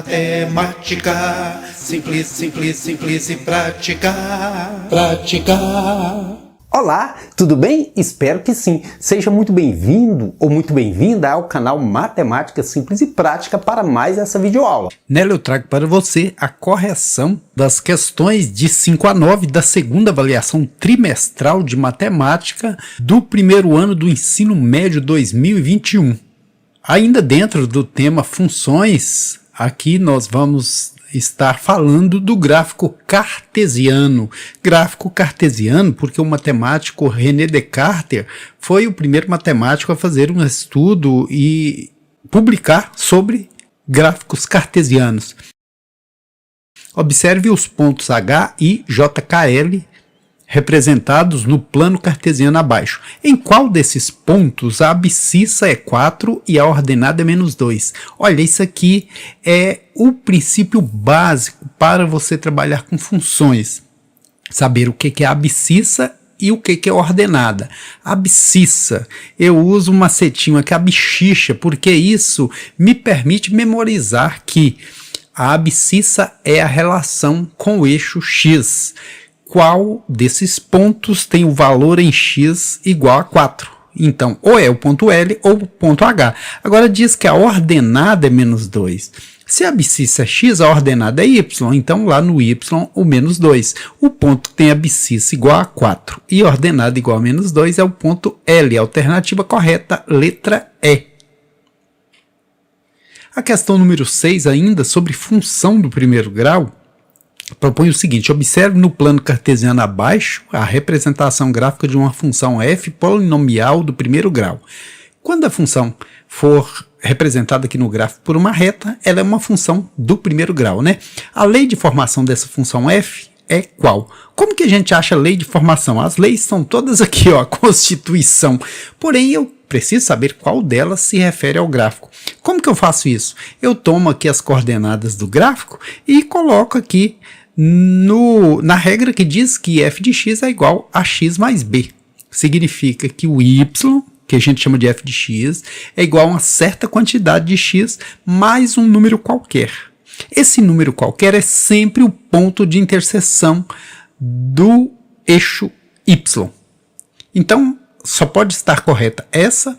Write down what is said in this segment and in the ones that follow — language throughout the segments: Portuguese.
Matemática, simples, simples, simples e prática. Prática. Olá, tudo bem? Espero que sim. Seja muito bem-vindo ou muito bem-vinda ao canal Matemática Simples e Prática para mais essa videoaula. Nela eu trago para você a correção das questões de 5 a 9 da segunda avaliação trimestral de matemática do primeiro ano do ensino médio 2021. Ainda dentro do tema funções, aqui nós vamos estar falando do gráfico cartesiano. Gráfico cartesiano porque o matemático René Descartes foi o primeiro matemático a fazer um estudo e publicar sobre gráficos cartesianos. Observe os pontos H, I, J, K, L representados no plano cartesiano abaixo. Em qual desses pontos a abscissa é 4 e a ordenada é -2? Olha, isso aqui é o princípio básico para você trabalhar com funções. Saber o que é a abscissa e o que é ordenada. Abscissa, eu uso um macetinho aqui, a bichicha, porque isso me permite memorizar que a abscissa é a relação com o eixo X. Qual desses pontos tem o valor em x igual a 4. Então, ou é o ponto L ou o ponto H. Agora diz que a ordenada é -2. Se a abscissa é x, a ordenada é y. Então, lá no y, o -2. O ponto que tem abscissa igual a 4 e ordenada igual a -2 é o ponto L. Alternativa correta, letra E. A questão número 6, ainda sobre função do primeiro grau, propõe o seguinte: observe no plano cartesiano abaixo a representação gráfica de uma função f polinomial do primeiro grau. Quando a função for representada aqui no gráfico por uma reta, ela é uma função do primeiro grau, né? A lei de formação dessa função f é qual? Como que a gente acha a lei de formação? As leis são todas aqui, ó, a Constituição. Porém, eu preciso saber qual delas se refere ao gráfico. Como que eu faço isso? Eu tomo aqui as coordenadas do gráfico e coloco aqui na regra que diz que f de x é igual a x mais b. Significa que o y, que a gente chama de f de x, é igual a uma certa quantidade de x mais um número qualquer. Esse número qualquer é sempre o ponto de interseção do eixo y. Então, só pode estar correta essa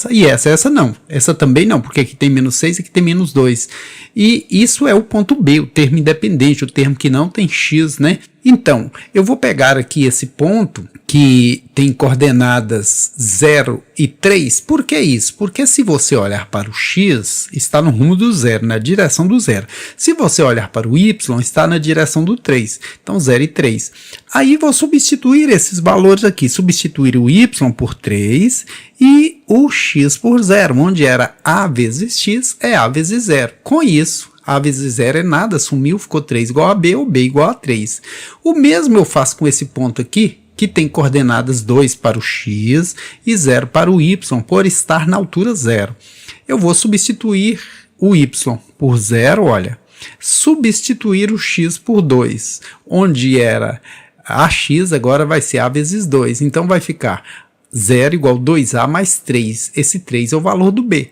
e essa. Essa não. Essa também não, porque aqui tem -6 e aqui tem -2. E isso é o ponto B, o termo independente, o termo que não tem x, né? Então, eu vou pegar aqui esse ponto que tem coordenadas 0 e 3. Por que isso? Porque se você olhar para o x, está no rumo do 0, na direção do 0. Se você olhar para o y, está na direção do 3. Então, 0 e 3. Aí, vou substituir esses valores aqui. Substituir o y por 3 e o x por 0, onde era a vezes x é a vezes 0. Com isso, a vezes 0 é nada, sumiu, ficou 3 igual a b ou b igual a 3. O mesmo eu faço com esse ponto aqui, que tem coordenadas 2 para o x e 0 para o y, por estar na altura 0. Eu vou substituir o y por 0, olha, substituir o x por 2, onde era ax, agora vai ser a vezes 2, então vai ficar 0 igual a 2a mais 3, esse 3 é o valor do b.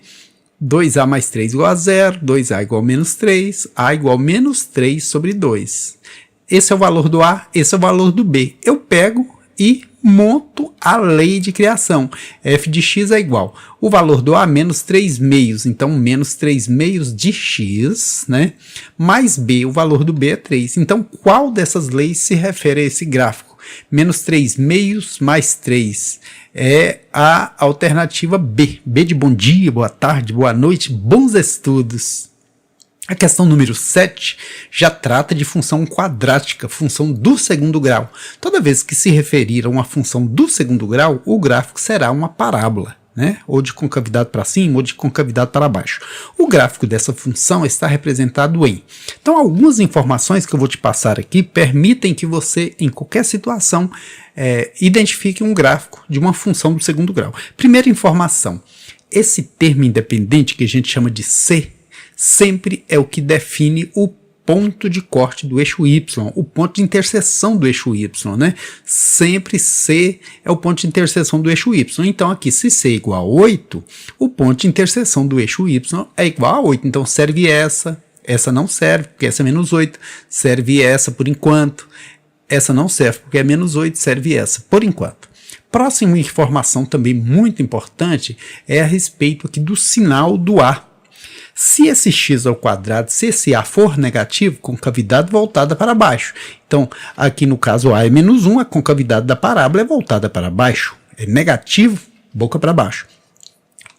2a mais 3 igual a 0, 2a igual a -3, a igual a -3 sobre 2. Esse é o valor do A, esse é o valor do B. Eu pego e monto a lei de criação. F de x é igual. O valor do A, -3/2, então -3/2 de x, né? Mais B, o valor do B é 3. Então, qual dessas leis se refere a esse gráfico? -3/2 mais 3 é a alternativa B. B de bom dia, boa tarde, boa noite, bons estudos. A questão número 7 já trata de função quadrática, função do segundo grau. Toda vez que se referir a uma função do segundo grau, o gráfico será uma parábola, né? Ou de concavidade para cima ou de concavidade para baixo. O gráfico dessa função está representado em. Então, algumas informações que eu vou te passar aqui permitem que você, em qualquer situação, identifique um gráfico de uma função do segundo grau. Primeira informação, esse termo independente que a gente chama de C, sempre é o que define o ponto de corte do eixo Y, o ponto de interseção do eixo Y, né? Sempre C é o ponto de interseção do eixo Y. Então aqui, se C é igual a 8, o ponto de interseção do eixo Y é igual a 8. Então serve essa Essa não serve, porque essa é menos 8, serve essa por enquanto. Essa não serve, porque é menos 8, serve essa por enquanto. Próxima informação também muito importante é a respeito aqui do sinal do A. Se esse x ao quadrado, se esse A for negativo, concavidade voltada para baixo. Então, aqui no caso A é menos 1, a concavidade da parábola é voltada para baixo. É negativo, boca para baixo.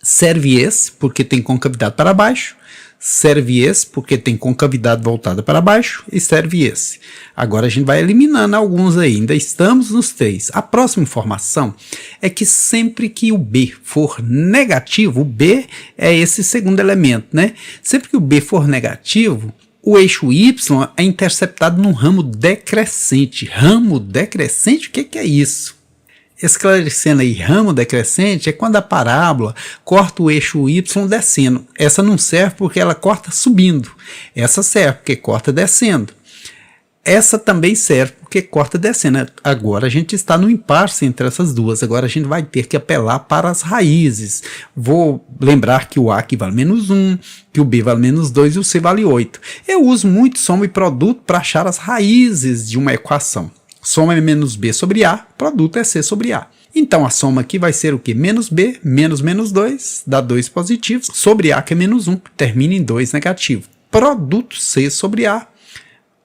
Serve esse, porque tem concavidade para baixo. Serve esse, porque tem concavidade voltada para baixo. E serve esse. Agora a gente vai eliminando alguns aí. Ainda estamos nos 3. A próxima informação é que sempre que o B for negativo, o B é esse segundo elemento, né? Sempre que o B for negativo, o eixo Y é interceptado num ramo decrescente. Ramo decrescente? O que é isso? Esclarecendo aí, ramo decrescente é quando a parábola corta o eixo Y descendo. Essa não serve porque ela corta subindo. Essa serve porque corta descendo. Essa também serve porque corta descendo. Agora a gente está no impasse entre essas duas. Agora a gente vai ter que apelar para as raízes. Vou lembrar que o A aqui vale menos 1, que o B vale menos 2 e o C vale 8. Eu uso muito soma e produto para achar as raízes de uma equação. Soma é menos B sobre A, produto é C sobre A. Então a soma aqui vai ser o que? Menos B, menos 2, dá 2 positivos, sobre A que é menos 1, termina em 2 negativo. Produto C sobre A,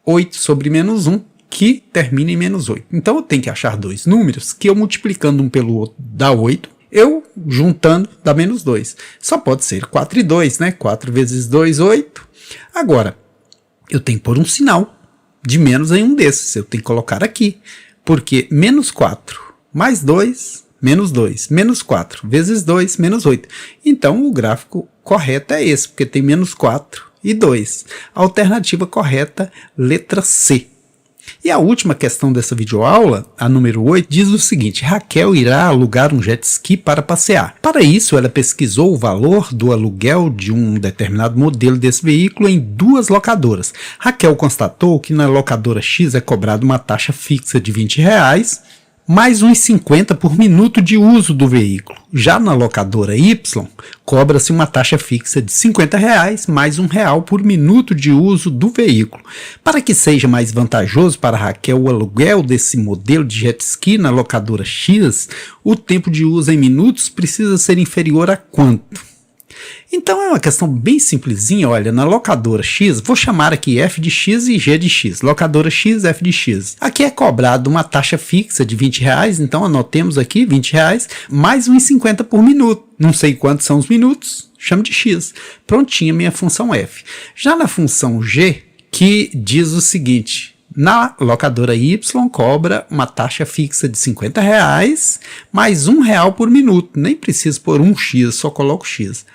8 sobre menos 1, que termina em menos 8. Então eu tenho que achar dois números que eu multiplicando um pelo outro dá 8, eu juntando dá menos 2. Só pode ser 4 e 2, né? 4 vezes 2, 8. Agora, eu tenho que pôr um sinal de menos em um desses, eu tenho que colocar aqui, porque menos 4 mais 2, menos 4 vezes 2, menos 8. Então o gráfico correto é esse, porque tem menos 4 e 2. Alternativa correta, letra C. E a última questão dessa videoaula, a número 8, diz o seguinte: Raquel irá alugar um jet ski para passear. Para isso, ela pesquisou o valor do aluguel de um determinado modelo desse veículo em 2 locadoras. Raquel constatou que na locadora X é cobrada uma taxa fixa de R$20, mais uns 50 por minuto de uso do veículo. Já na locadora Y, cobra-se uma taxa fixa de R$50, mais R$1 por minuto de uso do veículo. Para que seja mais vantajoso para Raquel o aluguel desse modelo de jet ski na locadora X, o tempo de uso em minutos precisa ser inferior a quanto? Então é uma questão bem simplesinha, olha, na locadora X, vou chamar aqui F de X e G de X, locadora X, F de X. Aqui é cobrado uma taxa fixa de R$20, então anotemos aqui R$20, mais uns 50 por minuto. Não sei quantos são os minutos, chamo de X. Prontinha minha função F. Já na função G, que diz o seguinte: na locadora Y cobra uma taxa fixa de R$50, mais R$1 por minuto. Nem preciso pôr um X, só coloco X.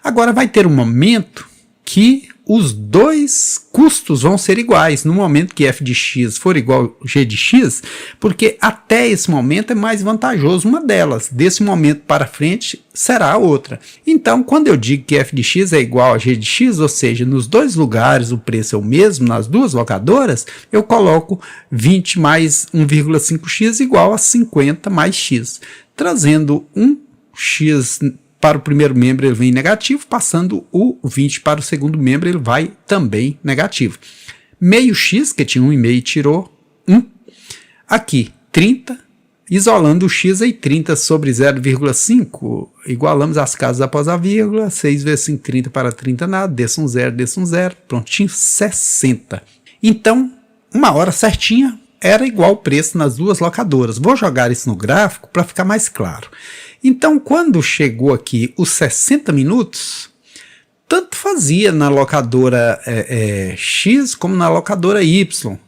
Agora vai ter um momento que os dois custos vão ser iguais, no momento que f de x for igual a g de x, porque até esse momento é mais vantajoso uma delas, desse momento para frente será a outra. Então, quando eu digo que f de x é igual a g de x, ou seja, nos dois lugares o preço é o mesmo, nas duas locadoras, eu coloco 20 mais 1,5x igual a 50 mais x, trazendo um x para o primeiro membro ele vem negativo, passando o 20 para o segundo membro ele vai também negativo. Meio x, que tinha 1,5 e tirou 1. Aqui, 30, isolando o x aí, 30 sobre 0,5, igualamos as casas após a vírgula, 6 vezes 5, 30 para 30 nada, desce um zero, prontinho, 60. Então, uma hora certinha era igual o preço nas duas locadoras. Vou jogar isso no gráfico para ficar mais claro. Então, quando chegou aqui os 60 minutos, tanto fazia na locadora X como na locadora Y.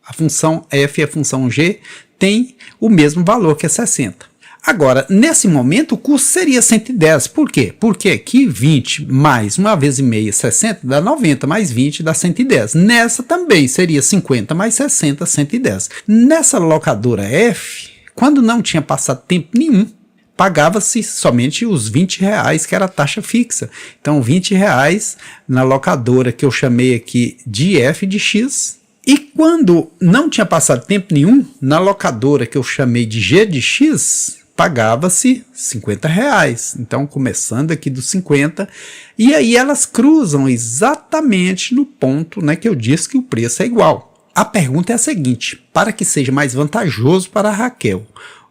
A função F e a função G tem o mesmo valor, que é 60. Agora, nesse momento, o custo seria 110. Por quê? Porque aqui 20 mais 1 vez e meia, 60, dá 90, mais 20 dá 110. Nessa também seria 50 mais 60, 110. Nessa locadora F, quando não tinha passado tempo nenhum, pagava-se somente os R$20, que era a taxa fixa. Então, R$20 na locadora que eu chamei aqui de F de X. E quando não tinha passado tempo nenhum, na locadora que eu chamei de G de X, pagava-se R$50. Então, começando aqui dos 50, e aí elas cruzam exatamente no ponto, né, que eu disse que o preço é igual. A pergunta é a seguinte: para que seja mais vantajoso para a Raquel,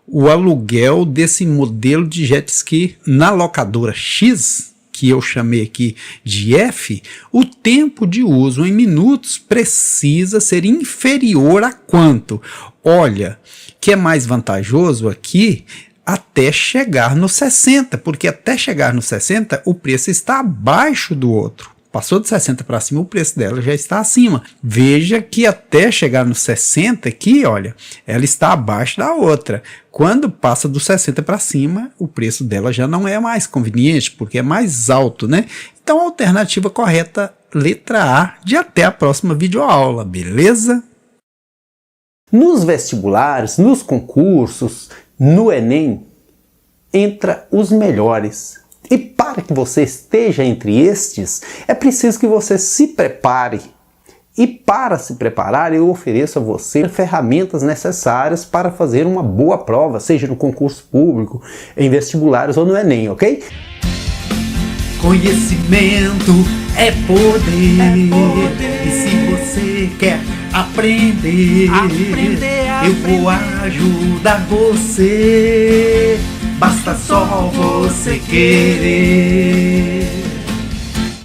o aluguel desse modelo de jet ski na locadora X, que eu chamei aqui de F, o tempo de uso em minutos precisa ser inferior a quanto? Olha, que é mais vantajoso aqui até chegar no 60, porque até chegar no 60 o preço está abaixo do outro. Passou de 60 para cima, o preço dela já está acima. Veja que até chegar no 60 aqui, olha, ela está abaixo da outra. Quando passa do 60 para cima, o preço dela já não é mais conveniente, porque é mais alto, né? Então, a alternativa correta, letra A, de até a próxima videoaula, beleza? Nos vestibulares, nos concursos, no Enem, entra os melhores. E para que você esteja entre estes, é preciso que você se prepare. E para se preparar, eu ofereço a você ferramentas necessárias para fazer uma boa prova, seja no concurso público, em vestibulares ou no Enem, ok? Conhecimento é poder. E se você quer aprender, eu vou ajudar você. Basta só você querer.